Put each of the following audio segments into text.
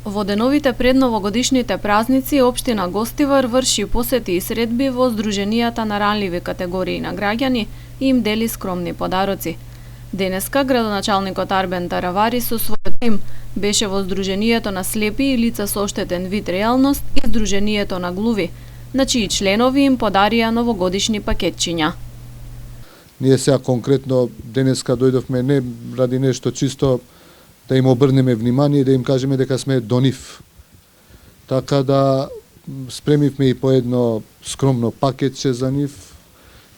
Во деновите пред новогодишните празници, општина Гостивар врши посети и средби во здруженијата на ранливи категории на граѓани и им дели скромни подароци. Денеска градоначалникот Арбен Таравари со својот тим беше во Здруженијето на слепи и лица со оштетен вид реалност и Здруженијето на глуви, на чии членови им подарија новогодишни пакетчиња. Ние сега конкретно денеска дојдовме не ради нешто чисто да им обрнеме внимание и да им кажеме дека сме до нив. Така да спремивме и по едно скромно пакетче за нив.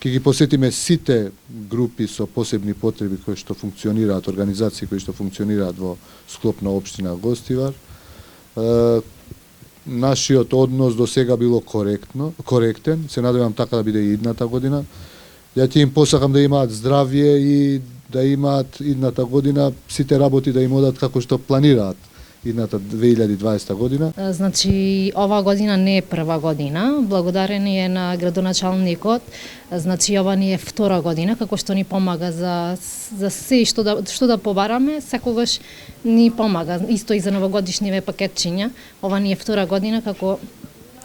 Ќе ги посетиме сите групи со посебни потреби кои што функционираат, организации кои што функционираат во склоп на општина Гостивар. Нашиот однос до сега било коректен, се надевам така да биде и идната година. Ја ќе им посакам да имаат здравје и да имаат идната година сите работи да им одат како што планираат идната 2020 година. Значи, ова година не е прва година, благодарение на градоначалникот. Значи, ова ни е втора година, како што ни помага за се што да побараме, секогаш ни помага. Исто и за новогодишниве пакетчиња. Ова ни е втора година како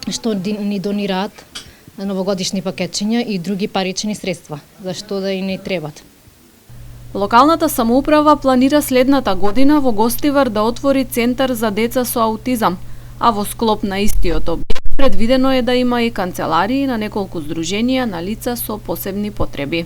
што ни донираат новогодишни пакетчиња и други парични средства, зашто да и не требат. Локалната самоуправа планира следната година во Гостивар да отвори центар за деца со аутизам, а во склоп на истиот објект предвидено е да има и канцеларии на неколку здруженија на лица со посебни потреби.